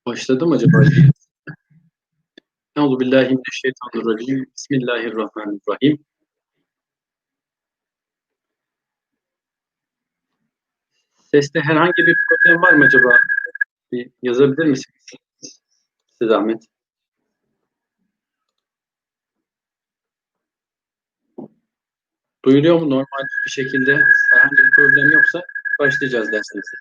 Başladı mı acaba? Euzubillahimineşşeytanirracim. Bismillahirrahmanirrahim. Seste herhangi bir problem var mı acaba? Bir yazabilir misiniz? Size zahmet. Duyuluyor mu normal bir şekilde? Herhangi bir problem yoksa başlayacağız dersimize.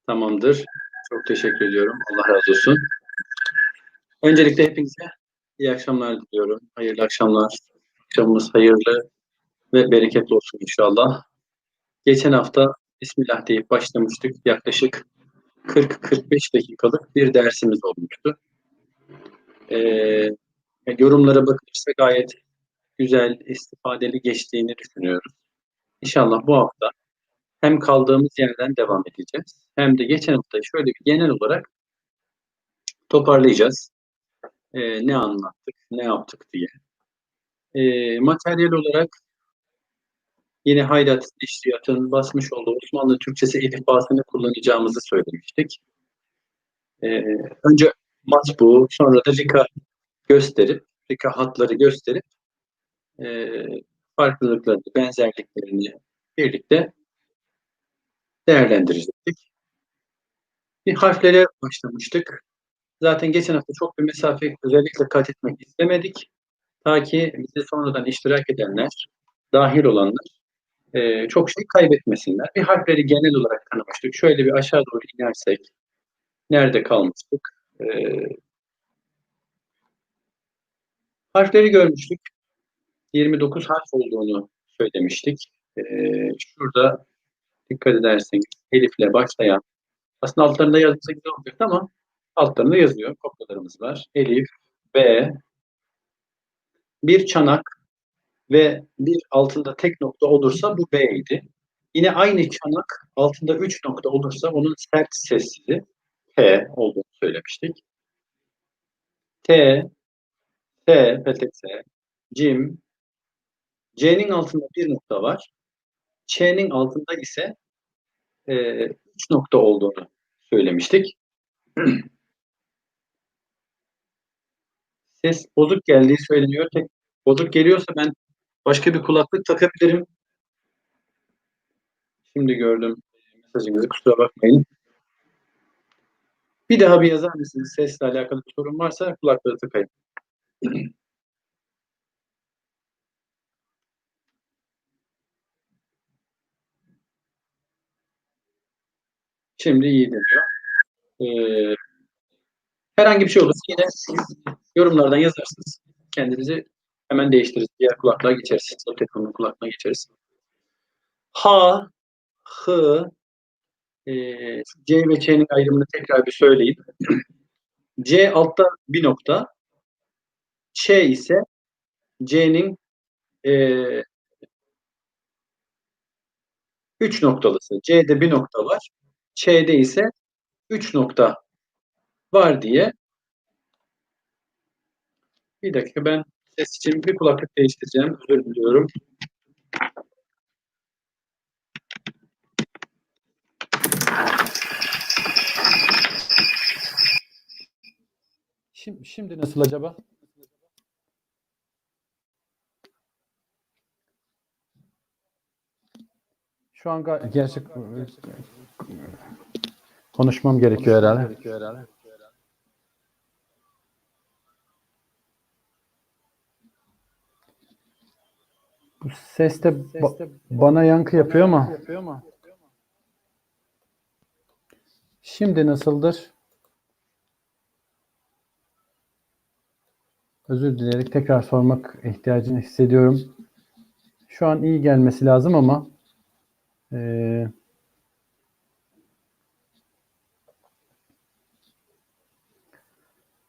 Tamamdır. Çok teşekkür ediyorum. Allah razı olsun. Öncelikle hepinize iyi akşamlar diliyorum. Hayırlı akşamlar. Akşamımız hayırlı ve bereketli olsun inşallah. Geçen hafta Bismillah deyip başlamıştık. Yaklaşık 40-45 dakikalık bir dersimiz olmuştu. Ee, Yorumlara bakılırsa gayet güzel, istifadeli geçtiğini düşünüyoruz. İnşallah bu hafta hem kaldığımız yerden devam edeceğiz, hem de geçen hafta şöyle bir genel olarak toparlayacağız. Ne anlattık, ne yaptık diye. Materyal olarak yine Hayrat İşriyat'ın basmış olduğu Osmanlı Türkçesi elifbasını kullanacağımızı söylemiştik. Ee, Önce matbu, sonra da rika hatları gösterip e, farklılıklarını, benzerliklerini birlikte değerlendirecektik. Bir harflere başlamıştık. Zaten geçen hafta çok bir mesafe özellikle kat etmek istemedik. Ta ki bize sonradan iştirak edenler, dahil olanlar çok şey kaybetmesinler. Bir harfleri genel olarak tanımıştık. Şöyle bir aşağı doğru inersek, nerede kalmıştık? E, Harfleri görmüştük. 29 harf olduğunu söylemiştik. E, Şurada dikkat ederseniz elifle başlayan, aslında altlarında yazılsa güzel olacaktı ama altlarında yazıyor. Kopyalarımız var. Elif, B, bir çanak ve bir altında tek nokta olursa bu B idi. Yine aynı çanak altında 3 nokta olursa onun sert sesli P olduğunu söylemiştik. T, T, PTT, Cim, C'nin altında bir nokta var. Ç'nin altında ise 3 nokta olduğunu söylemiştik. Ses bozuk geldiği söyleniyor. Tek bozuk geliyorsa ben başka bir kulaklık takabilirim. Şimdi gördüm mesajınızı, kusura bakmayın. Bir daha bir yazar mısınız? Sesle alakalı bir sorun varsa kulaklığı tıkayın. Şimdi iyi deniyor. Ee, Herhangi bir şey olursa yine yorumlardan yazarsınız. Kendinizi hemen değiştiririz. Diğer kulaklığa geçeriz. O telefonun kulaklığına geçeriz. H, H, C ve Ç'nin ayrımını tekrar bir söyleyeyim. C altta bir nokta. Ç ise C'nin e, üç noktalısı. C'de bir nokta var. Ç'de ise üç nokta var diye. Bir dakika, ben ses için bir kulaklık değiştireceğim. Özür diliyorum. Şimdi nasıl acaba? Şu an gerçek konuşmam gerekiyor herhalde. Bu ses de bana yankı yapıyor ama şimdi nasıldır? Özür dileyerek tekrar sormak ihtiyacını hissediyorum. Şu an iyi gelmesi lazım ama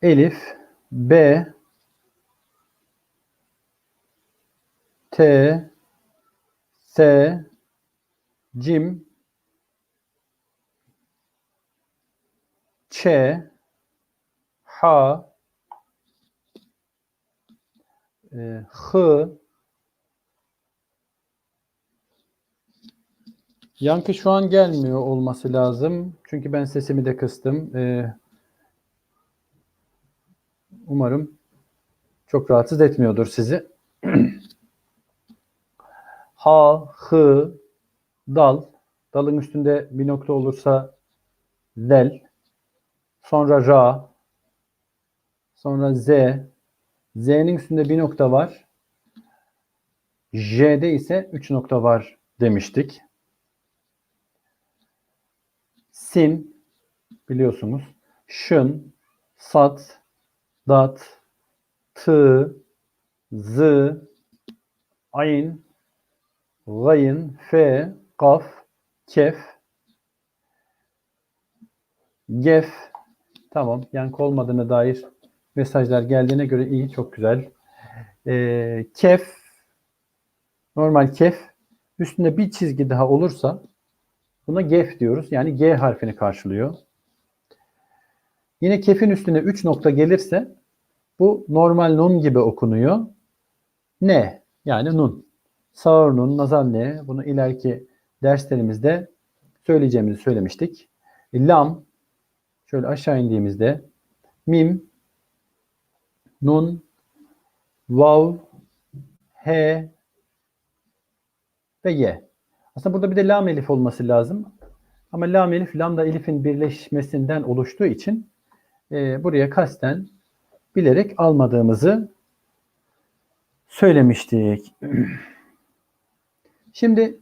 Elif, B, T, S, Cim, Ç, H, H, Yankı şu an gelmiyor olması lazım. Çünkü ben sesimi de kıstım. Umarım çok rahatsız etmiyordur sizi. Ha, hı, dal. Dalın üstünde bir nokta olursa zel. Sonra ra. Sonra z. Z'nin üstünde bir nokta var. J'de ise 3 nokta var demiştik. Sin biliyorsunuz. Şın, sat, dat, tı, zı, ayn, gayın, fe, kaf, kef, gef. Tamam. Yankı olmadığına dair mesajlar geldiğine göre iyi. Çok güzel. Kef, normal kef. Üstünde bir çizgi daha olursa buna gef diyoruz. Yani G harfini karşılıyor. Yine kefin üstüne 3 nokta gelirse bu normal nun gibi okunuyor. Ne? Yani nun. Sağır nun, nazal ne? Bunu ileriki derslerimizde söyleyeceğimizi söylemiştik. Lam, şöyle aşağı indiğimizde mim, nun, vav, he ve ye. Aslında burada bir de lam elif olması lazım. Ama lam elif, lamda elifin birleşmesinden oluştuğu için buraya kasten bilerek almadığımızı söylemiştik. Şimdi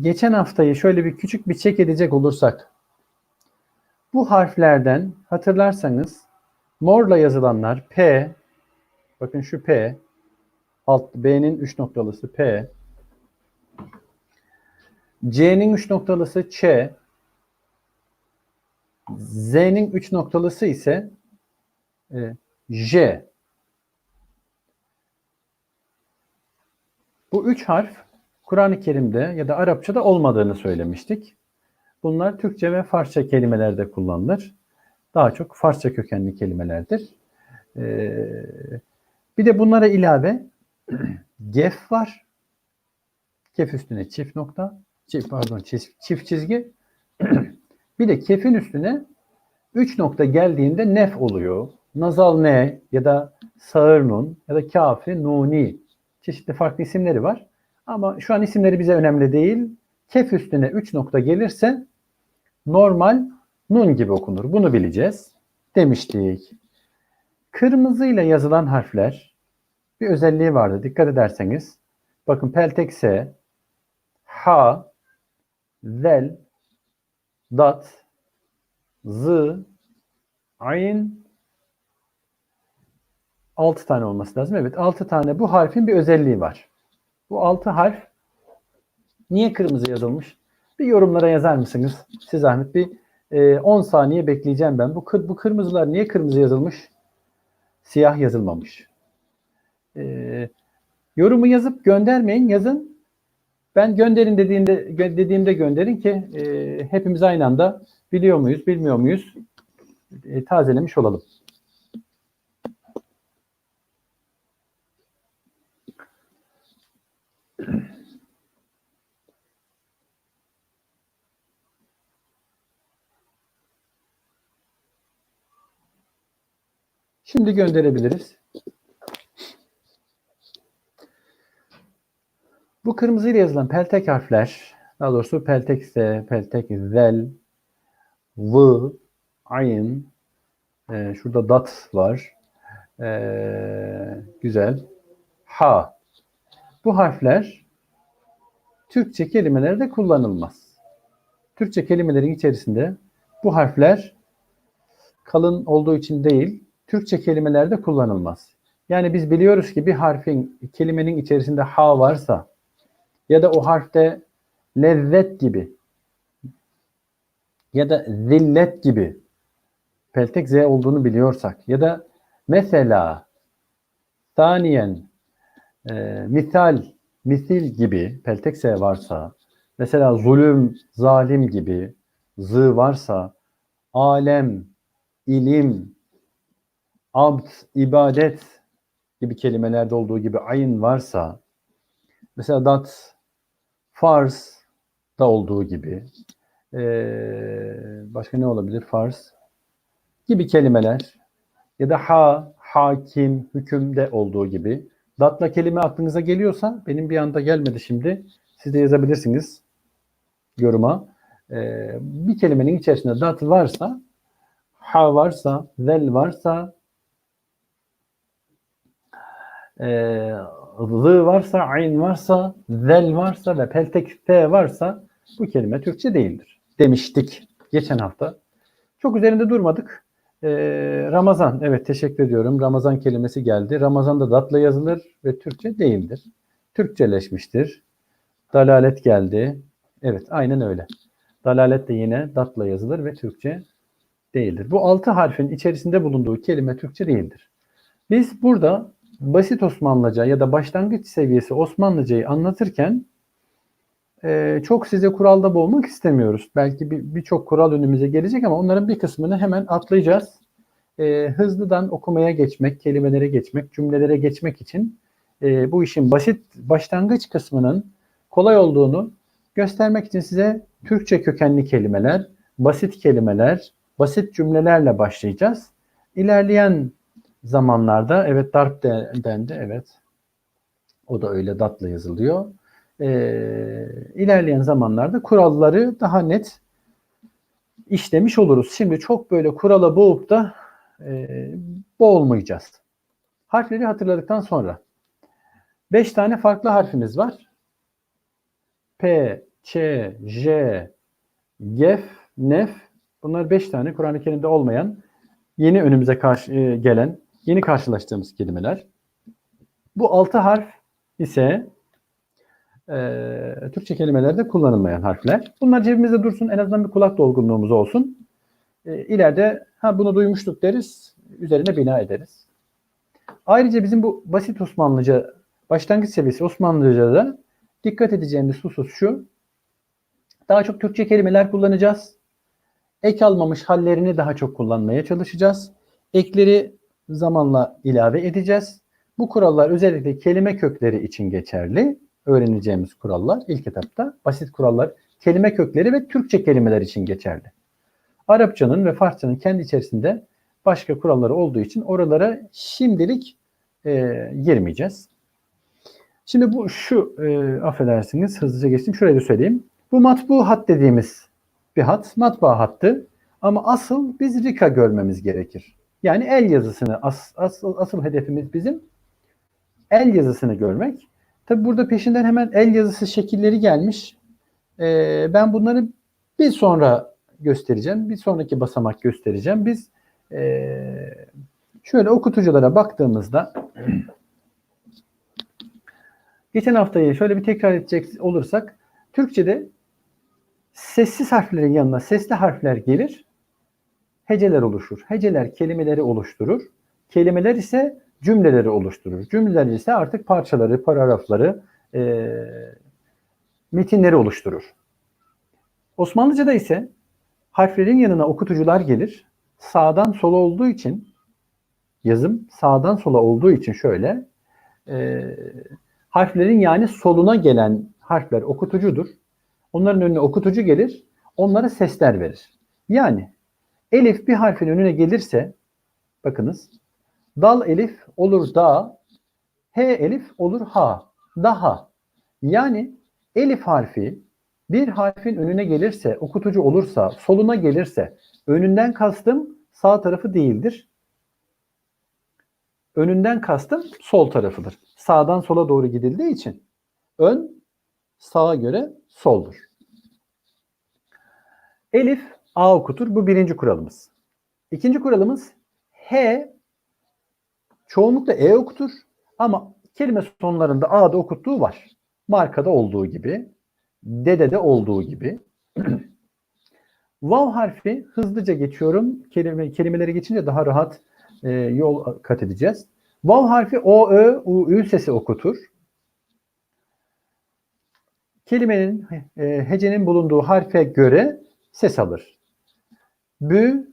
geçen haftayı şöyle bir küçük bir çek edecek olursak, bu harflerden hatırlarsanız morla yazılanlar P, bakın şu P, alt B'nin 3 noktalısı P, C'nin 3 noktalısı Ç, Z'nin 3 noktalısı ise J. Bu 3 harf Kur'an-ı Kerim'de ya da Arapçada olmadığını söylemiştik. Bunlar Türkçe ve Farsça kelimelerde kullanılır. Daha çok Farsça kökenli kelimelerdir. Bir de bunlara ilave gef var. Kef üstüne çift nokta. Çift çizgi. Bir de kefin üstüne 3 nokta geldiğinde nef oluyor. Nazal ne ya da sağır nun ya da kafi nuni. Çeşitli farklı isimleri var. Ama şu an isimleri bize önemli değil. Kef üstüne 3 nokta gelirse normal nun gibi okunur. Bunu bileceğiz demiştik. Kırmızıyla yazılan harfler bir özelliği vardı. Dikkat ederseniz. Bakın peltek S, ha, zel, dat, z, ayn, 6 tane olması lazım. Evet, 6 tane bu harfin bir özelliği var. Bu 6 harf niye kırmızı yazılmış? Bir yorumlara yazar mısınız? Siz zahmet bir 10 saniye bekleyeceğim ben. Bu kırmızılar niye kırmızı yazılmış? Siyah yazılmamış. Yorumu yazıp göndermeyin, yazın. Ben gönderin dediğimde gönderin ki hepimiz aynı anda biliyor muyuz, bilmiyor muyuz? Tazelemiş olalım. Şimdi gönderebiliriz. Bu kırmızıyla yazılan peltek harfler, daha doğrusu peltek S, peltek zel, v, ayn, şurada dat var. Güzel. Ha. Bu harfler Türkçe kelimelerde kullanılmaz. Türkçe kelimelerin içerisinde bu harfler kalın olduğu için değil, Türkçe kelimelerde kullanılmaz. Yani biz biliyoruz ki bir harfin, kelimenin içerisinde ha varsa ya da o harfte lezzet gibi ya da zillet gibi peltek z olduğunu biliyorsak ya da mesela saniyen misal, misil gibi peltek s varsa, mesela zulüm, zalim gibi z varsa, alem, ilim, abd, ibadet gibi kelimelerde olduğu gibi ayn varsa, mesela dat, farz, da olduğu gibi. Başka ne olabilir? Farz gibi kelimeler ya da hakim, hükümde olduğu gibi. Datla kelime aklınıza geliyorsa, benim bir anda gelmedi şimdi. Siz de yazabilirsiniz yoruma. Bir kelimenin içerisinde dat varsa, ha varsa, zel varsa, zı varsa, ayn varsa, zel varsa ve peltek t varsa bu kelime Türkçe değildir demiştik geçen hafta. Çok üzerinde durmadık. Ramazan, evet teşekkür ediyorum. Ramazan kelimesi geldi. Ramazan da datla yazılır ve Türkçe değildir. Türkçeleşmiştir. Dalalet geldi. Evet, aynen öyle. Dalalet de yine datla yazılır ve Türkçe değildir. Bu 6 harfin içerisinde bulunduğu kelime Türkçe değildir. Biz burada basit Osmanlıca ya da başlangıç seviyesi Osmanlıcayı anlatırken çok size kuralda boğmak istemiyoruz. Belki birçok kural önümüze gelecek ama onların bir kısmını hemen atlayacağız. Hızlıdan okumaya geçmek, kelimelere geçmek, cümlelere geçmek için bu işin basit başlangıç kısmının kolay olduğunu göstermek için size Türkçe kökenli kelimeler, basit kelimeler, basit cümlelerle başlayacağız. İlerleyen zamanlarda, evet darp dendi, evet o da öyle datla yazılıyor. İlerleyen zamanlarda kuralları daha net işlemiş oluruz. Şimdi çok böyle kurala boğup da boğulmayacağız. Harfleri hatırladıktan sonra 5 tane farklı harfimiz var. P, Ç, J, Gef, Nef. Bunlar 5 tane Kur'an-ı Kerim'de olmayan, yeni önümüze gelen, yeni karşılaştığımız kelimeler. Bu 6 harf ise Türkçe kelimelerde kullanılmayan harfler. Bunlar cebimizde dursun, en azından bir kulak dolgunluğumuz olsun. İleride bunu duymuştuk deriz, üzerine bina ederiz. Ayrıca bizim bu basit Osmanlıca, başlangıç seviyesi Osmanlıca'da dikkat edeceğimiz husus şu: daha çok Türkçe kelimeler kullanacağız. Ek almamış hallerini daha çok kullanmaya çalışacağız. Ekleri zamanla ilave edeceğiz. Bu kurallar özellikle kelime kökleri için geçerli. Öğreneceğimiz kurallar ilk etapta basit kurallar, kelime kökleri ve Türkçe kelimeler için geçerli. Arapçanın ve Farsçanın kendi içerisinde başka kuralları olduğu için oralara şimdilik girmeyeceğiz. Şimdi affedersiniz hızlıca geçtim. Şurayı da söyleyeyim. Bu matbu hat dediğimiz bir hat, matbaa hattı. Ama asıl biz Rika görmemiz gerekir. Yani el yazısını, asıl hedefimiz bizim el yazısını görmek. Tabi burada peşinden hemen el yazısı şekilleri gelmiş. Ben bunları bir sonra göstereceğim. Bir sonraki basamak göstereceğim. Biz şöyle okutuculara baktığımızda geçen haftayı şöyle bir tekrar edecek olursak, Türkçe'de sessiz harflerin yanına sesli harfler gelir. Heceler oluşur. Heceler kelimeleri oluşturur. Kelimeler ise cümleleri oluşturur. Cümleler ise artık parçaları, paragrafları, metinleri oluşturur. Osmanlıca'da ise harflerin yanına okutucular gelir. Sağdan sola olduğu için, yazım sağdan sola olduğu için şöyle, harflerin yani soluna gelen harfler okutucudur. Onların önüne okutucu gelir, onlara sesler verir. Yani elif bir harfin önüne gelirse, bakınız, dal elif olur da, he elif olur ha, daha. Yani elif harfi bir harfin önüne gelirse, okutucu olursa, soluna gelirse, önünden kastım sağ tarafı değildir. Önünden kastım sol tarafıdır. Sağdan sola doğru gidildiği için ön sağa göre soldur. Elif A okutur. Bu birinci kuralımız. İkinci kuralımız H çoğunlukla E okutur. Ama kelime sonlarında A'da okuttuğu var. Markada olduğu gibi, D'de de olduğu gibi. Vav harfi hızlıca geçiyorum. Kelimeleri geçince daha rahat yol kat edeceğiz. Vav harfi O, Ö, U, Ü sesi okutur. Kelimenin, hecenin bulunduğu harfe göre ses alır. Bü,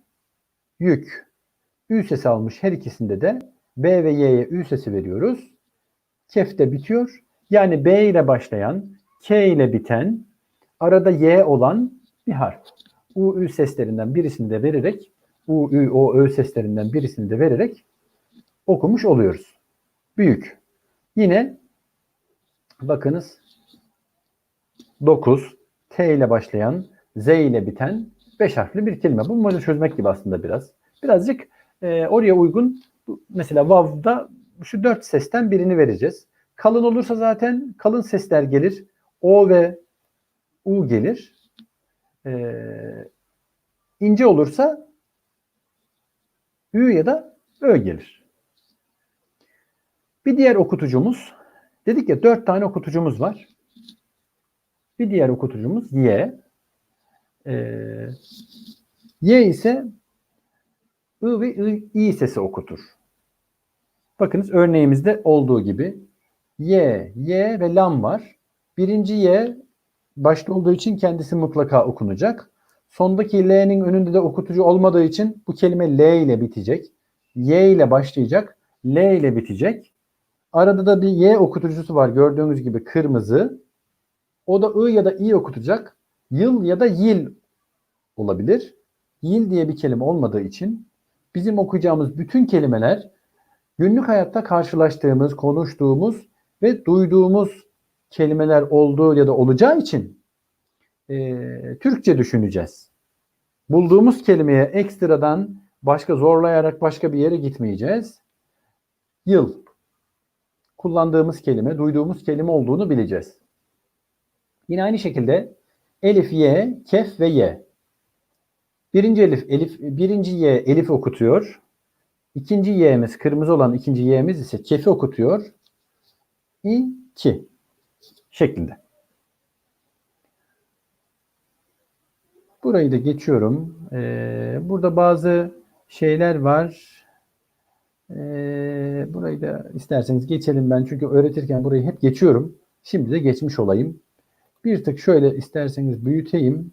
yük. Ü sesi almış her ikisinde de. B ve Y'ye Ü sesi veriyoruz. Kef'te bitiyor. Yani B ile başlayan, K ile biten arada Y olan bir harf. U, Ü seslerinden birisini de vererek, U, Ü, O, Ö seslerinden birisini de vererek okumuş oluyoruz. Büyük. Yine bakınız 9, T ile başlayan, Z ile biten 5 harfli bir kelime. Bu bunları çözmek gibi aslında biraz. Birazcık oraya uygun. Mesela Vav'da şu 4 sesten birini vereceğiz. Kalın olursa zaten kalın sesler gelir. O ve U gelir. İnce olursa Ü ya da Ö gelir. Bir diğer okutucumuz, dedik ya 4 tane okutucumuz var. Bir diğer okutucumuz Y. Y ise I ve I sesi okutur. Bakınız örneğimizde olduğu gibi Y ve lam var. Birinci Y başta olduğu için kendisi mutlaka okunacak. Sondaki L'nin önünde de okutucu olmadığı için bu kelime L ile bitecek. Y ile başlayacak. L ile bitecek. Arada da bir Y okutucusu var gördüğünüz gibi kırmızı. O da I ya da İ okutacak. Yıl ya da yil olabilir. Yil diye bir kelime olmadığı için bizim okuyacağımız bütün kelimeler günlük hayatta karşılaştığımız, konuştuğumuz ve duyduğumuz kelimeler olduğu ya da olacağı için Türkçe düşüneceğiz. Bulduğumuz kelimeye ekstradan başka zorlayarak başka bir yere gitmeyeceğiz. Yıl. Kullandığımız kelime, duyduğumuz kelime olduğunu bileceğiz. Yine aynı şekilde elif, y, kef ve y. Birinci y elif okutuyor. İkinci y'miz, kırmızı olan ikinci y'miz ise kefi okutuyor. İki şeklinde. Burayı da geçiyorum. Burada bazı şeyler var. Burayı da isterseniz geçelim ben. Çünkü öğretirken burayı hep geçiyorum. Şimdi de geçmiş olayım. Bir tık şöyle isterseniz büyüteyim.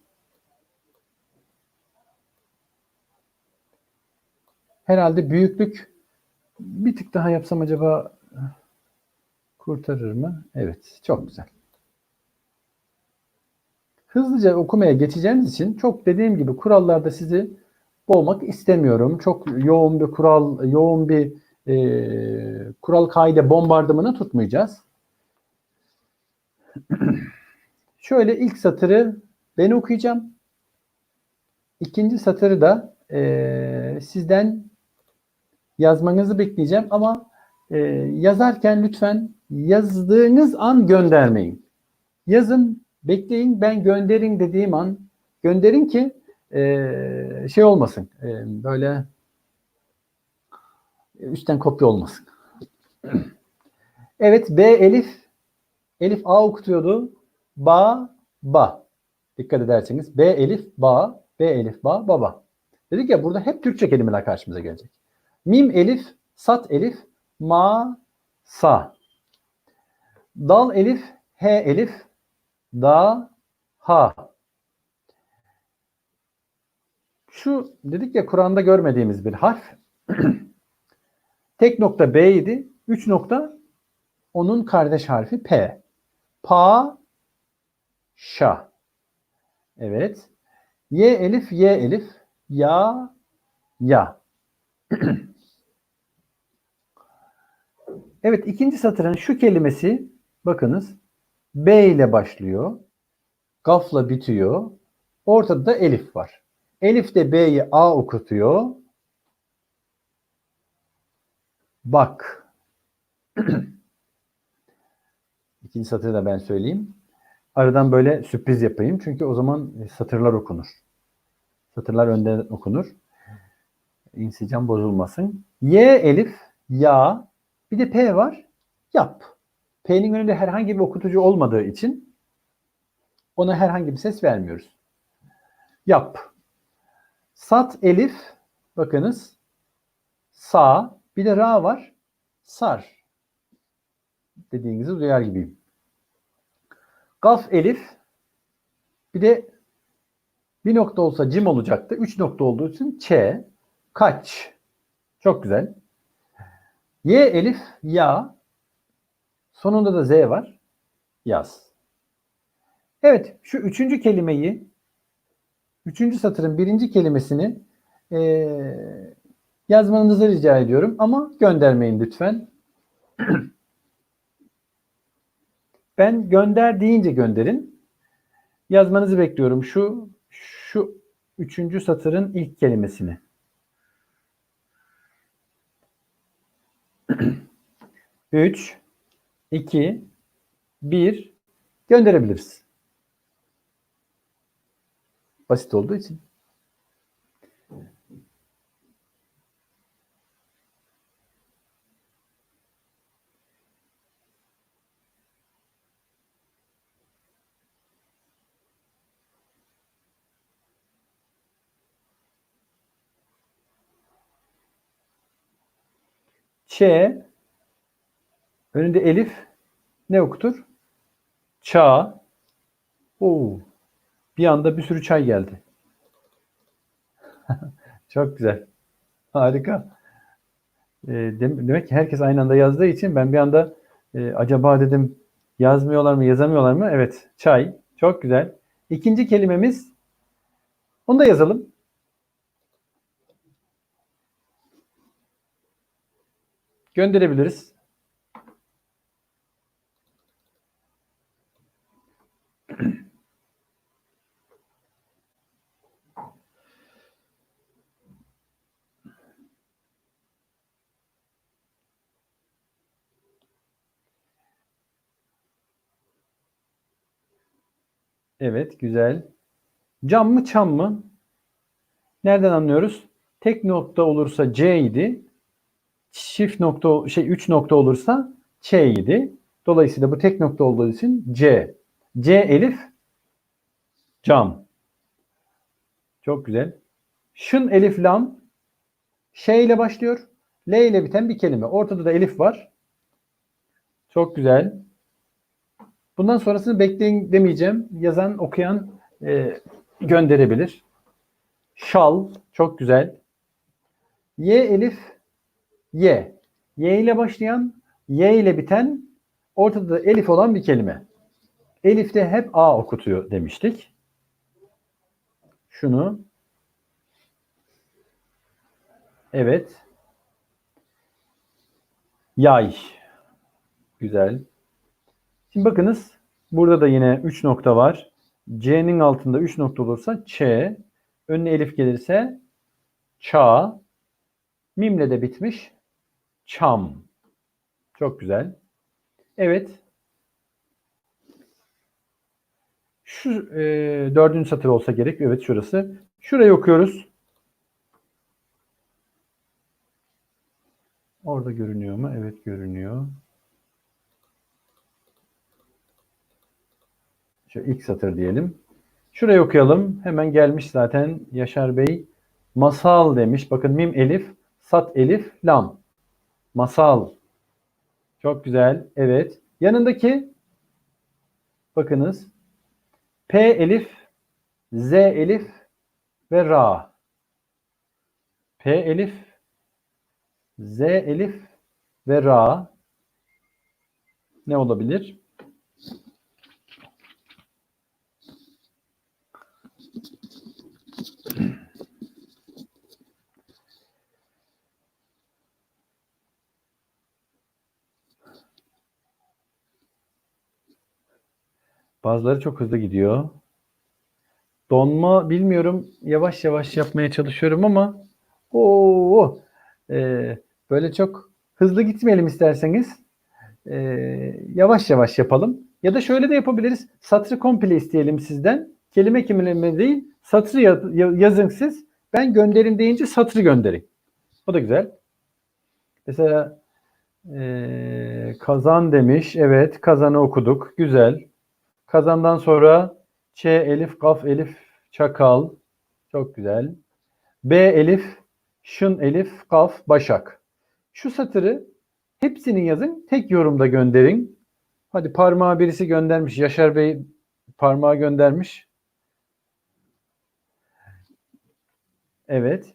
Herhalde büyüklük bir tık daha yapsam acaba kurtarır mı? Evet, çok güzel. Hızlıca okumaya geçeceğimiz için çok dediğim gibi kurallarda sizi boğmak istemiyorum. Çok yoğun bir kural kaide bombardımanı tutmayacağız. Şöyle ilk satırı ben okuyacağım. İkinci satırı da sizden yazmanızı bekleyeceğim ama yazarken lütfen yazdığınız an göndermeyin. Yazın, bekleyin, ben gönderin dediğim an gönderin ki şey olmasın, böyle üstten kopya olmasın. Evet, B elif, elif A okutuyordu. Ba. Dikkat ederseniz B elif ba, B elif ba, baba. Dedik ya burada hep Türkçe kelimeler karşımıza gelecek. Mim elif, sat elif, ma, sa. Dal elif, he elif, da, ha. Şu dedik ya Kur'an'da görmediğimiz bir harf. Tek nokta B idi. 3 nokta onun kardeş harfi P. Pa, şa. Evet. Y elif, ya, ya. Evet, ikinci satırın şu kelimesi bakınız B ile başlıyor. Gafla bitiyor. Ortada da elif var. Elif de B'yi A okutuyor. Bak. İkinci satırı da ben söyleyeyim. Aradan böyle sürpriz yapayım. Çünkü o zaman satırlar okunur. Satırlar önden okunur. İnsicam bozulmasın. Y elif, ya. Bir de P var. Yap. P'nin önünde herhangi bir okutucu olmadığı için ona herhangi bir ses vermiyoruz. Yap. Sat elif. Bakınız. Sa. Bir de ra var. Sar. Dediğinizi duyar gibiyim. Gaf elif. Bir de bir nokta olsa cim olacaktı. 3 nokta olduğu için ç. Kaç. Çok güzel. Y elif, ya. Sonunda da z var. Yaz. Evet, şu üçüncü kelimeyi, üçüncü satırın birinci kelimesini yazmanızı rica ediyorum ama göndermeyin lütfen. Ben gönder deyince gönderin. Yazmanızı bekliyorum. Şu üçüncü satırın ilk kelimesini. 3, 2, 1 gönderebiliriz. Basit olduğu için. Ç, önünde elif ne okutur? Ça. Oo, bir anda bir sürü çay geldi. Çok güzel. Harika. Demek ki herkes aynı anda yazdığı için ben bir anda acaba dedim yazmıyorlar mı, yazamıyorlar mı? Evet, çay. Çok güzel. İkinci kelimemiz, onu da yazalım. Gönderebiliriz. Evet, güzel. Cam mı, çam mı? Nereden anlıyoruz? Tek nokta olursa C idi. Çift nokta, 3 nokta olursa Ç idi. Dolayısıyla bu tek nokta olduğu için C. C elif, cam. Çok güzel. Şın elif lam, Ş ile başlıyor. L ile biten bir kelime. Ortada da elif var. Çok güzel. Bundan sonrasını bekleyin demeyeceğim. Yazan, okuyan gönderebilir. Şal. Çok güzel. Y elif, Y. Y ile başlayan, Y ile biten, ortada da elif olan bir kelime. Elif de hep A okutuyor demiştik. Şunu. Evet. Yay. Güzel. Şimdi bakınız. Burada da yine 3 nokta var. C'nin altında 3 nokta olursa Ç. Önüne elif gelirse Ça. Mimle de bitmiş. Çam. Çok güzel. Evet. Şu dördüncü satır olsa gerek. Evet, şurası. Şurayı okuyoruz. Orada görünüyor mu? Evet, görünüyor. Şu ilk satır diyelim. Şurayı okuyalım. Hemen gelmiş zaten Yaşar Bey. Masal demiş. Bakın mim elif, sat elif, lam. Masal. Çok güzel. Evet. Yanındaki bakınız. P elif, Z elif ve Ra. P elif, Z elif ve Ra. Ne olabilir? Bazıları çok hızlı gidiyor. Donma bilmiyorum. Yavaş yavaş yapmaya çalışıyorum ama o böyle çok hızlı gitmeyelim isterseniz. Yavaş yavaş yapalım. Ya da şöyle de yapabiliriz. Satrı komple isteyelim sizden. Kelime kelime değil. Satrı yazın siz. Ben gönderin deyince satrı gönderin. O da güzel. Mesela kazan demiş. Evet, kazanı okuduk. Güzel. Kazandan sonra Ç elif, kaf elif, çakal. Çok güzel. B elif, şın elif, kaf, başak. Şu satırı hepsini yazın. Tek yorumda gönderin. Hadi parmağı birisi göndermiş. Yaşar Bey parmağı göndermiş. Evet.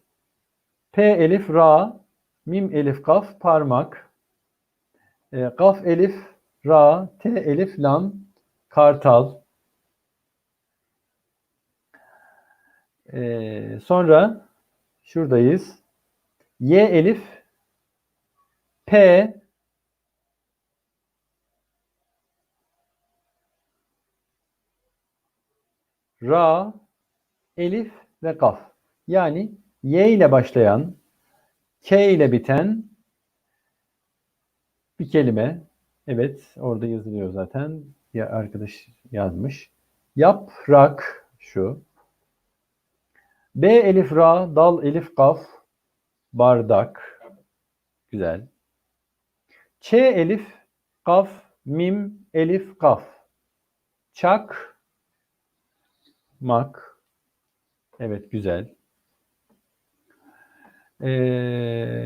P elif, ra, mim elif, kaf, parmak. Kaf elif, ra, t elif, lam, kartal. Sonra şuradayız. Y elif, P, Ra, elif ve kaf. Yani Y ile başlayan, K ile biten bir kelime. Evet, orada yazılıyor zaten. Ya arkadaş yazmış. Yaprak şu. B elif ra, dal elif kaf, bardak. Güzel. Ç elif, kaf, mim, elif, kaf. Çak, mak. Evet, güzel.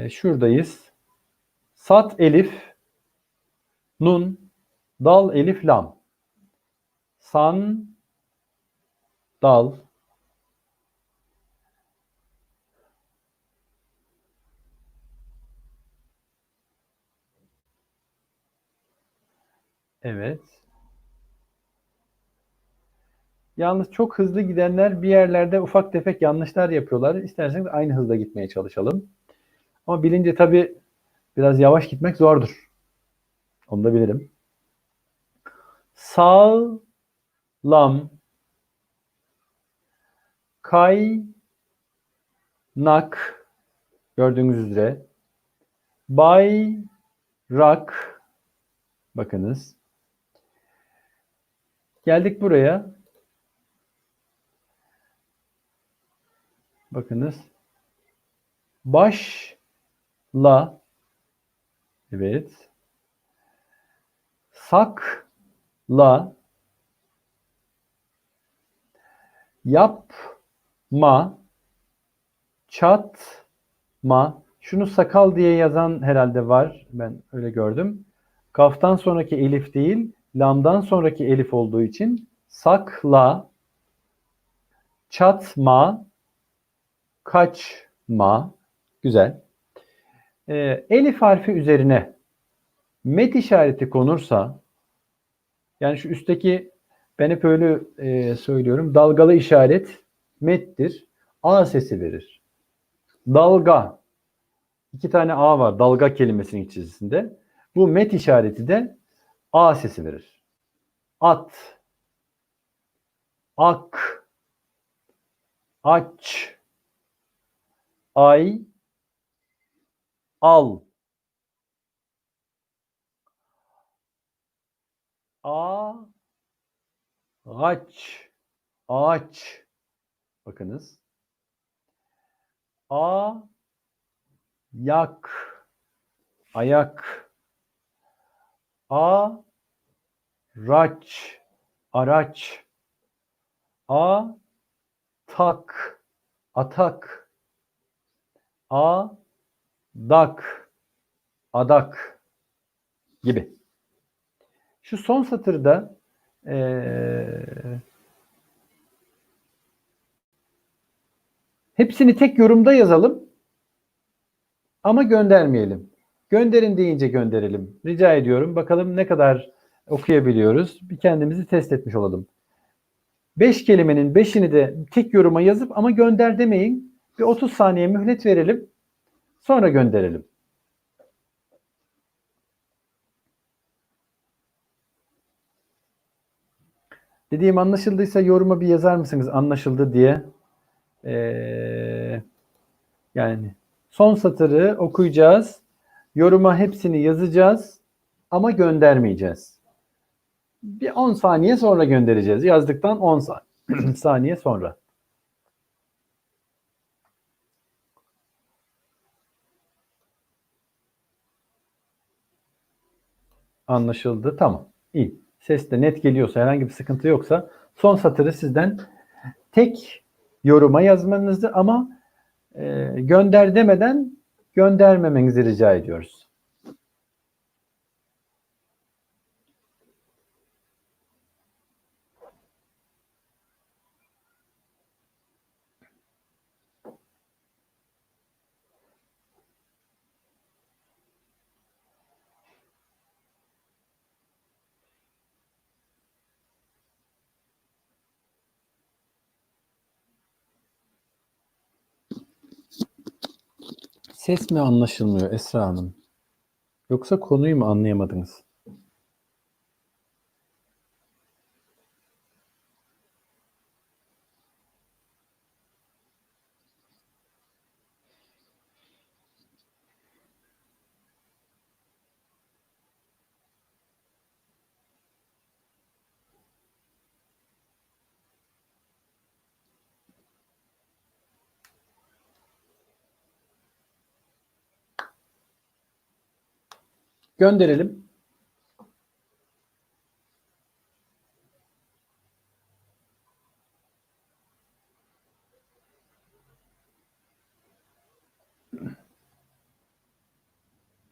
Şuradayız. Sat elif, nun, dal elif, lam. San, dal. Evet. Yalnız çok hızlı gidenler bir yerlerde ufak tefek yanlışlar yapıyorlar. İsterseniz aynı hızla gitmeye çalışalım. Ama bilince tabii biraz yavaş gitmek zordur. Onu da bilirim. Sağlam, kaynak, gördüğünüz üzere. Bayrak, bakınız. Geldik buraya. Bakınız. Başla, evet. Sakla, yapma, çatma. Şunu sakal diye yazan herhalde var. Ben öyle gördüm. Kaftan sonraki elif değil, lamdan sonraki elif olduğu için sakla, çatma, kaçma. Güzel. Elif harfi üzerine met işareti konursa, yani şu üstteki, ben hep öyle söylüyorum. Dalgalı işaret mettir. A sesi verir. Dalga. 2 tane A var dalga kelimesinin içerisinde. Bu met işareti de A sesi verir. At, ak, aç, ay, al, a, ağaç, ağaç. Bakınız. A, yak, ayak. A, raç, araç. A, tak, atak. A, dak, adak gibi. Şu son satırda hepsini tek yorumda yazalım ama göndermeyelim. Gönderin deyince gönderelim. Rica ediyorum. Bakalım ne kadar okuyabiliyoruz. Bir kendimizi test etmiş olalım. 5 kelimenin 5'ini de tek yoruma yazıp ama gönder demeyin. Bir 30 saniye mühlet verelim. Sonra gönderelim. Dediğim anlaşıldıysa yoruma bir yazar mısınız anlaşıldı diye. Yani son satırı okuyacağız. Yoruma hepsini yazacağız ama göndermeyeceğiz. Bir 10 saniye sonra göndereceğiz. Yazdıktan 10 saniye sonra. Anlaşıldı. Tamam. İyi. Ses de net geliyorsa, herhangi bir sıkıntı yoksa son satırı sizden tek yoruma yazmanızı ama gönder demeden göndermemenizi rica ediyoruz. Ses mi anlaşılmıyor Esra Hanım? Yoksa konuyu mu anlayamadınız? Gönderelim.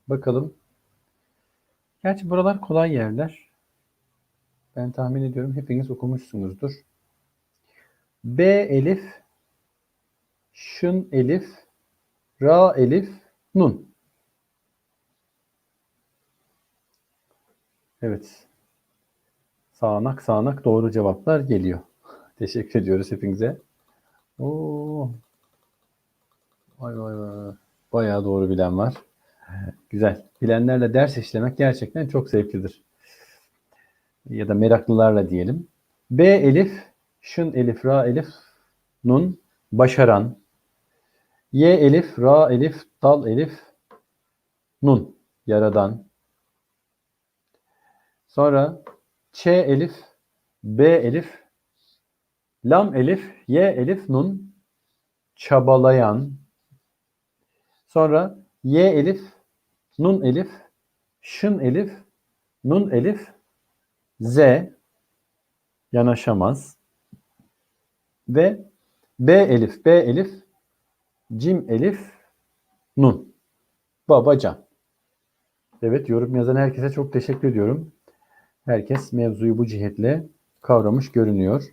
Bakalım. Gerçi buralar kolay yerler. Ben tahmin ediyorum hepiniz okumuşsunuzdur. B elif, şın elif, ra elif, nun. Evet. Sağanak sağanak doğru cevaplar geliyor. Teşekkür ediyoruz hepinize. Oo, vay vay vay. Bayağı doğru bilen var. Güzel. Bilenlerle ders işlemek gerçekten çok zevklidir. Ya da meraklılarla diyelim. B elif, şın elif, ra elif, nun, başaran. Y elif, ra elif, dal elif, nun, yaradan. Sonra Ç elif, B elif, lam elif, Y elif, nun, çabalayan. Sonra Y elif, nun elif, şın elif, nun elif, Z, yanaşamaz. Ve B elif, B elif, cim elif, nun, babacan. Evet, yorum yazan herkese çok teşekkür ediyorum. Herkes mevzuyu bu cihetle kavramış görünüyor.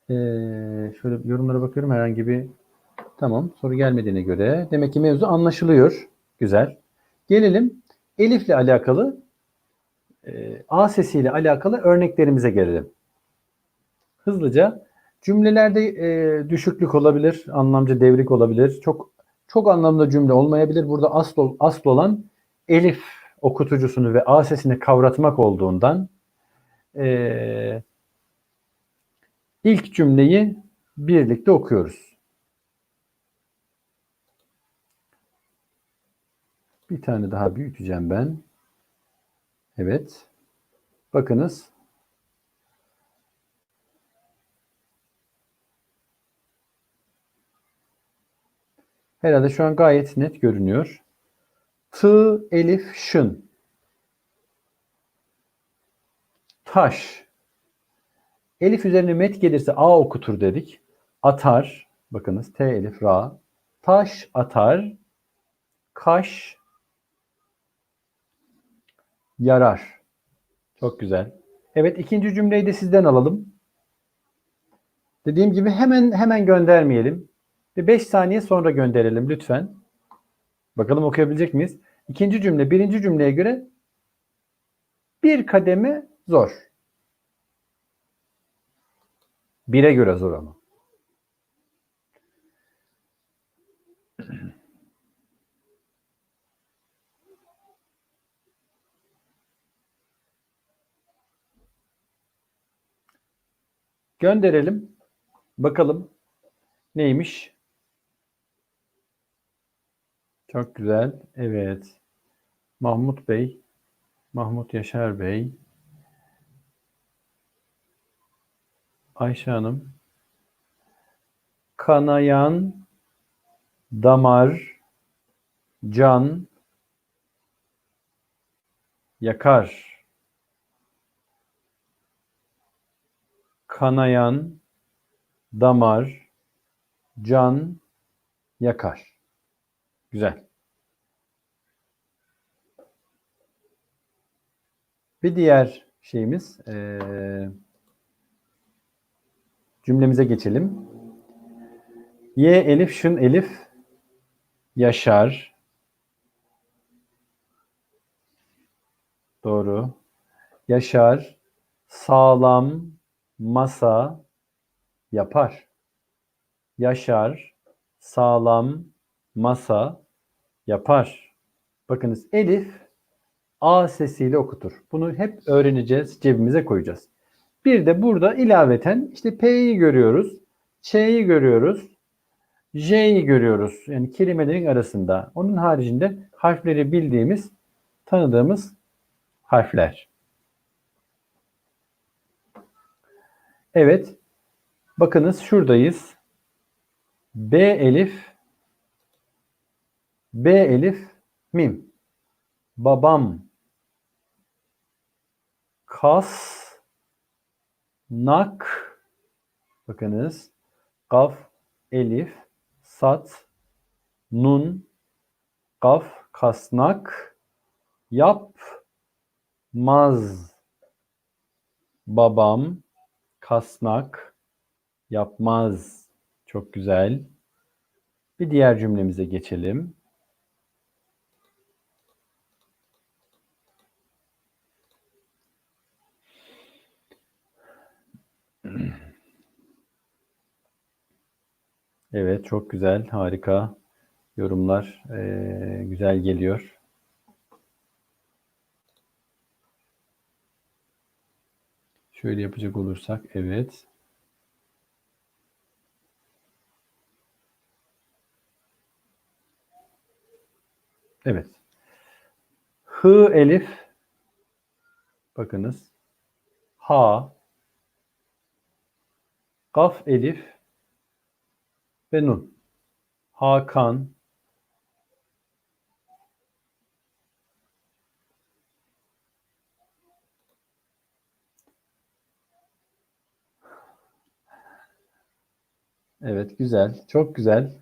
Şöyle yorumlara bakıyorum, herhangi bir soru gelmediğine göre demek ki mevzu anlaşılıyor. Güzel. Gelelim Elif'le alakalı, A sesiyle alakalı örneklerimize gelelim. Hızlıca cümlelerde düşüklük olabilir, anlamca devrik olabilir. Çok anlamda cümle olmayabilir. Burada asıl olan Elif okutucusunu ve A sesini kavratmak olduğundan ilk cümleyi birlikte okuyoruz. Bir tane daha büyüteceğim ben. Evet. Bakınız. Herhalde şu an gayet net görünüyor. T, elif, şın. Taş. Elif üzerine met gelirse A okutur dedik. Atar. Bakınız T, elif, ra. Taş atar. Kaş yarar. Çok güzel. Evet, ikinci cümleyi de sizden alalım. Dediğim gibi hemen göndermeyelim. Bir 5 saniye sonra gönderelim lütfen. Bakalım okuyabilecek miyiz? İkinci cümle birinci cümleye göre bir kademe zor. Bire göre zor ama. Gönderelim. Bakalım neymiş? Çok güzel. Evet. Mahmut Bey, Mahmut Yaşar Bey, Ayşe Hanım. Kanayan damar can yakar. Kanayan damar can yakar. Güzel. Bir diğer şeyimiz, cümlemize geçelim. Y elif, şın elif, yaşar. Doğru. Yaşar, sağlam masa yapar. Yaşar, sağlam, masa, yapar. Bakınız elif A sesiyle okutur. Bunu hep öğreneceğiz, cebimize koyacağız. Bir de burada ilaveten işte P'yi görüyoruz, Ç'yi görüyoruz, J'yi görüyoruz. Yani kelimelerin arasında. Onun haricinde harfleri bildiğimiz, tanıdığımız harfler. Evet, bakınız şuradayız. B elif, B elif, mim. Babam, kas, nak, bakınız. Kaf, elif, sat, nun, kaf, kasnak, yapmaz. Babam, kasnak, yapmaz. Çok güzel. Bir diğer cümlemize geçelim. Evet, çok güzel, harika yorumlar, güzel geliyor. Şöyle yapacak olursak, evet. Evet. H elif, bakınız. Ha, kaf elif ve nun. Hakan, evet, güzel, çok güzel.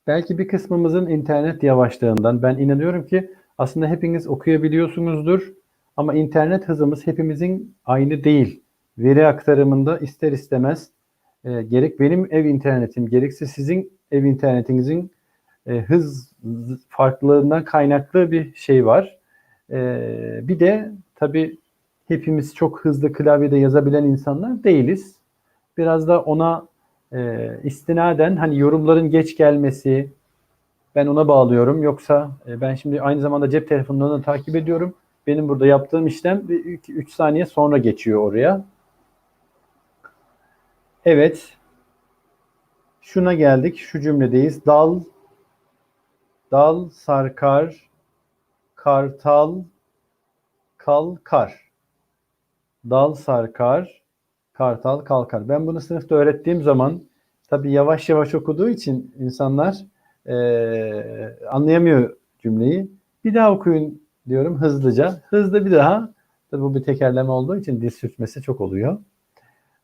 Belki bir kısmımızın internet yavaşlığından, ben inanıyorum ki aslında hepiniz okuyabiliyorsunuzdur ama internet hızımız hepimizin aynı değil. Veri aktarımında ister istemez gerek benim ev internetim gerekse sizin ev internetinizin hız farklılığından kaynaklı bir şey var. Bir de tabii hepimiz çok hızlı klavyede yazabilen insanlar değiliz. Biraz da ona istinaden hani yorumların geç gelmesi, ben ona bağlıyorum. Yoksa ben şimdi aynı zamanda cep telefonundan da takip ediyorum. Benim burada yaptığım işlem 3 saniye sonra geçiyor oraya. Evet. Şuna geldik. Şu cümledeyiz. Dal, dal sarkar, kartal kalkar. Dal sarkar, kartal kalkar. Ben bunu sınıfta öğrettiğim zaman tabii yavaş yavaş okuduğu için insanlar anlayamıyor cümleyi. Bir daha okuyun diyorum hızlıca. Hızlı bir daha. Tabii bu bir tekerleme olduğu için dil sürtmesi çok oluyor.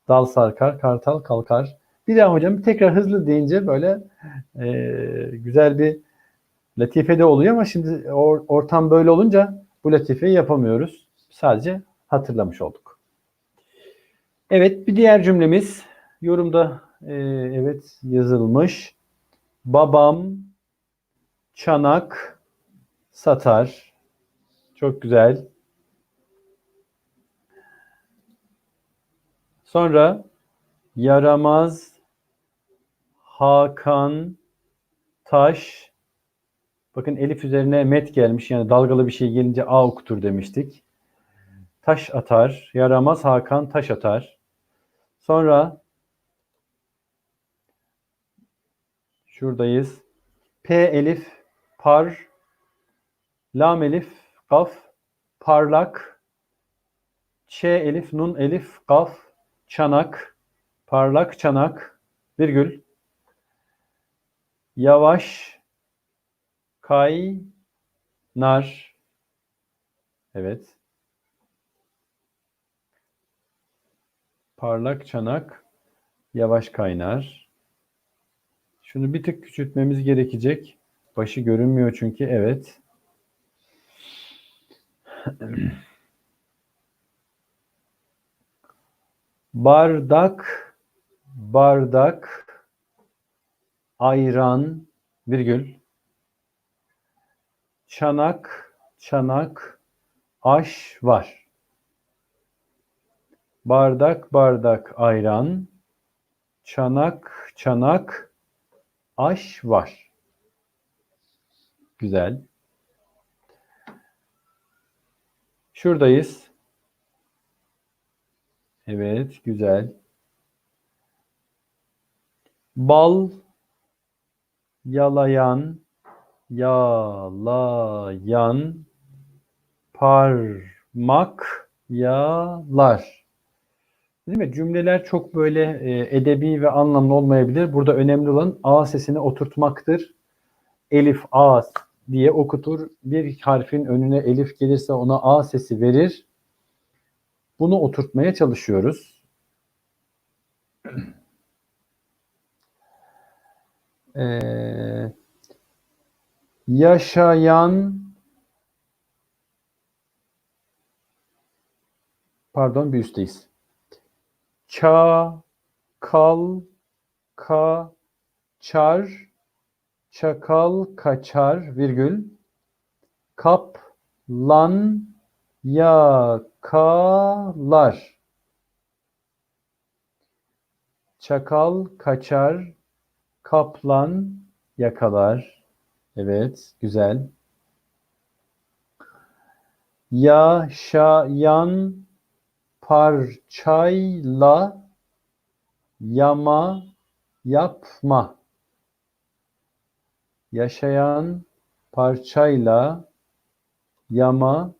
Dal sarkar, kartal kalkar. Bir daha hocam tekrar hızlı deyince böyle güzel bir latife de oluyor ama şimdi ortam böyle olunca bu latifeyi yapamıyoruz. Sadece hatırlamış olduk. Evet, bir diğer cümlemiz yorumda evet yazılmış. Babam çanak satar. Çok güzel. Sonra yaramaz Hakan taş. Bakın elif üzerine met gelmiş. Yani dalgalı bir şey gelince a okutur demiştik. Taş atar. Yaramaz Hakan taş atar. Sonra şuradayız. P elif par. Lam elif kaf. Parlak. Ç elif nun elif kaf. Çanak. Parlak çanak. Virgül. Yavaş kaynar. Evet. Parlak çanak. Yavaş kaynar. Şunu bir tık küçültmemiz gerekecek. Başı görünmüyor çünkü. Evet. Bardak, bardak, ayran, virgül. Çanak, çanak, aş var. Bardak, bardak, ayran, çanak, çanak, Aş var. Güzel. Şuradayız. Evet, güzel. Bal, yalayan, yalayan, parmak, yalar. Değil mi? Cümleler çok böyle edebi ve anlamlı olmayabilir. Burada önemli olan A sesini oturtmaktır. Elif, A diye okutur. Bir harfin önüne elif gelirse ona A sesi verir. Bunu oturtmaya çalışıyoruz. Yaşayan, pardon bir üstteyiz. Çakal, kaçar, çakal kaçar, virgül. Kaplan yakalar. Çakal kaçar, kaplan yakalar. Evet, güzel. Yaşayan parçayla yama yapma. Yaşayan parçayla yama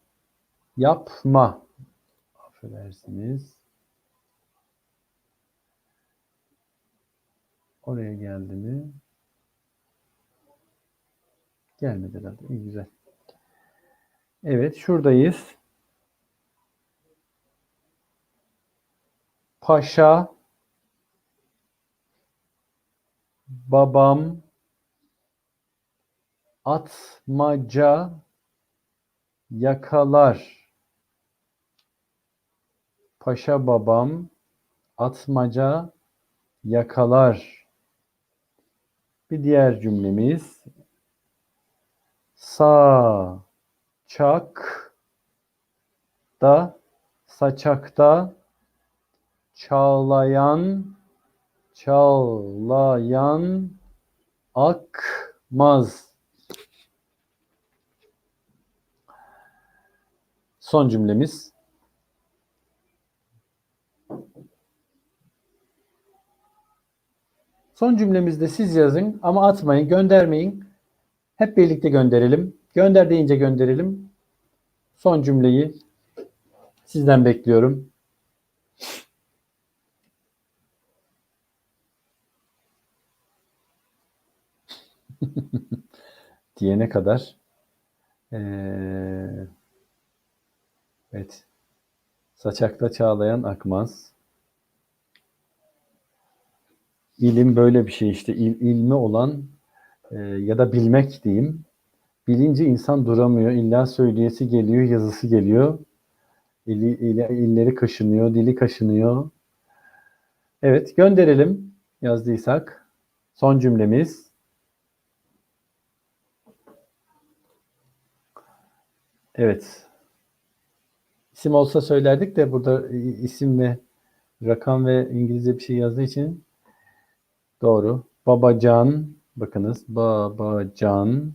yapma. Affedersiniz. Oraya geldi mi? Gelmedi herhalde. İyi, güzel. Evet, şuradayız. Paşa, babam, atmaca, yakalar. Paşa babam, atmaca, yakalar. Bir diğer cümlemiz. Saçakta, saçakta, çağlayan, çağlayan, akmaz. Son cümlemiz. Son cümlemizde siz yazın ama atmayın, göndermeyin. Hep birlikte gönderelim. Gönder deyince gönderelim. Son cümleyi sizden bekliyorum. Diyene kadar. Evet. Saçakta çağlayan akmaz. İlim böyle bir şey işte. İlmi olan ya da bilmek diyeyim. Bilince insan duramıyor. İlla söyleyesi geliyor, yazısı geliyor. İlleri kaşınıyor, dili kaşınıyor. Evet, gönderelim yazdıysak. Son cümlemiz. Evet. İsim olsa söylerdik de burada isim ve rakam ve İngilizce bir şey yazdığı için doğru. Babacan, bakınız Babacan.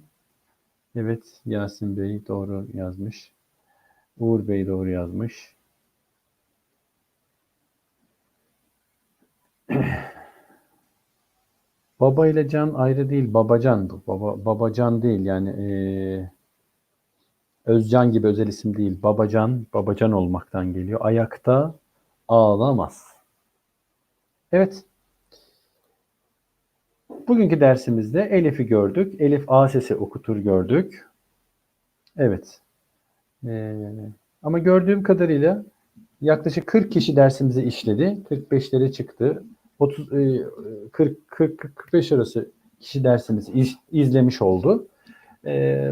Evet, Yasin Bey doğru yazmış. Uğur Bey doğru yazmış. Baba ile can ayrı değil. Babacan bu. Babacan değil yani Özcan gibi özel isim değil. Babacan, babacan olmaktan geliyor. Ayakta ağlamaz. Evet. Bugünkü dersimizde Elif'i gördük. Elif A sesi okutur gördük. Evet. Ama gördüğüm kadarıyla yaklaşık 40 kişi dersimizi işledi. 45'lere çıktı. 30 40-45 arası kişi dersimizi izlemiş oldu.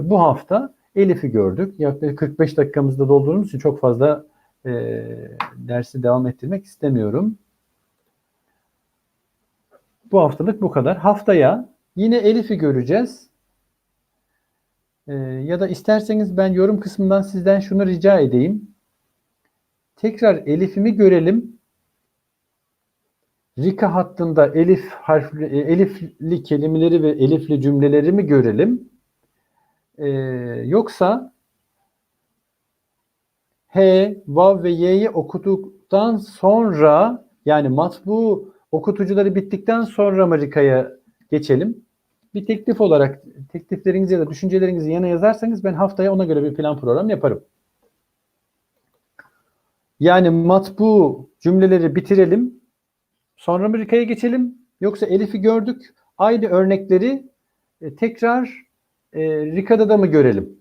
Bu hafta Elif'i gördük. Yaklaşık 45 dakikamızda doldurduğumuz için çok fazla dersi devam ettirmek istemiyorum. Bu haftalık bu kadar. Haftaya yine Elif'i göreceğiz. Ya da isterseniz ben yorum kısmından sizden şunu rica edeyim. Tekrar Elif'imi görelim. Rika hattında elifli kelimeleri ve elifli cümleleri mi görelim? Yoksa H, Vav ve Y'yi okuduktan sonra, yani matbu okutucuları bittikten sonra mı Rika'ya geçelim? Bir teklif olarak tekliflerinizi ya da düşüncelerinizi yana yazarsanız ben haftaya ona göre bir plan program yaparım. Yani matbu cümleleri bitirelim, sonra mı Rika'ya geçelim? Yoksa Elif'i gördük, aynı örnekleri tekrar Rika'da da mı görelim?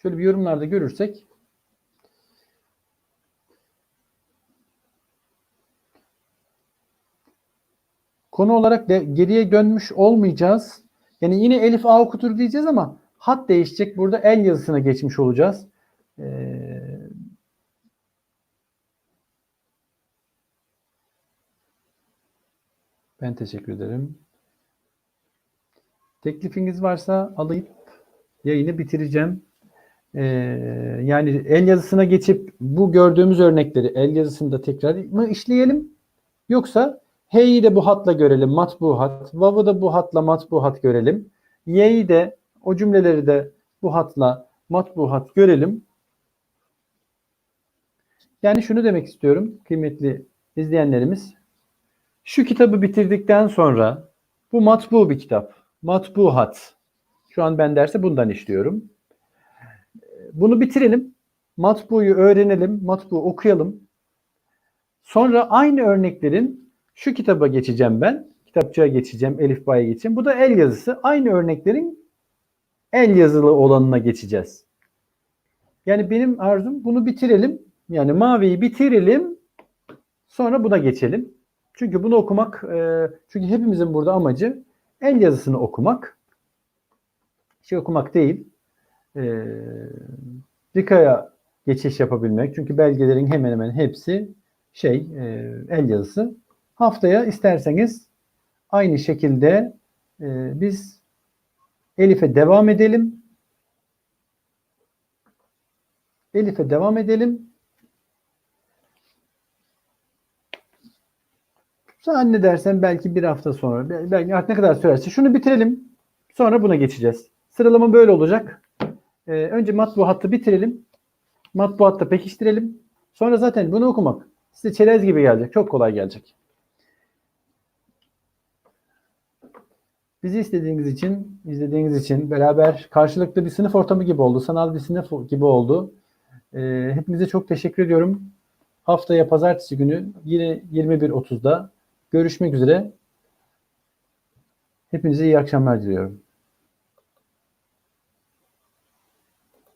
Şöyle bir yorumlarda görürsek. Konu olarak geriye dönmüş olmayacağız. Yani yine Elif A okutur diyeceğiz ama hat değişecek. Burada el yazısına geçmiş olacağız. Ben teşekkür ederim. Teklifiniz varsa alayım. Yayını bitireceğim. Yani el yazısına geçip bu gördüğümüz örnekleri el yazısında tekrar mı işleyelim? Yoksa H'yi de bu hatla görelim, matbu hat. Vav'ı da bu hatla matbu hat görelim. Y'yi de, o cümleleri de bu hatla matbu hat görelim. Yani şunu demek istiyorum kıymetli izleyenlerimiz. Şu kitabı bitirdikten sonra bu matbu bir kitap. Matbu hat. Şu an ben derse bundan işliyorum. Bunu bitirelim. Matbuyu öğrenelim. Matbu okuyalım. Sonra aynı örneklerin şu kitaba geçeceğim ben. Kitapçığa geçeceğim. Elifba'ya geçeceğim. Bu da el yazısı. Aynı örneklerin el yazılı olanına geçeceğiz. Yani benim arzum bunu bitirelim. Yani maviyi bitirelim. Sonra buna geçelim. Çünkü bunu okumak, çünkü hepimizin burada amacı el yazısını okumak. Şey okumak değil. Rika'ya geçiş yapabilmek. Çünkü belgelerin hemen hemen hepsi el yazısı. Haftaya isterseniz aynı şekilde biz Elif'e devam edelim. Elif'e devam edelim. Zannedersem belki bir hafta sonra, belki artık ne kadar sürerse şunu bitirelim. Sonra buna geçeceğiz. Sıralama böyle olacak. Önce matbu hattı bitirelim. Matbu hattı pekiştirelim. Sonra zaten bunu okumak size çerez gibi gelecek. Çok kolay gelecek. Bizi izlediğiniz için beraber karşılıklı bir sınıf ortamı gibi oldu. Sanal bir sınıf gibi oldu. Hepinize çok teşekkür ediyorum. Haftaya pazartesi günü yine 21.30'da görüşmek üzere. Hepinize iyi akşamlar diliyorum.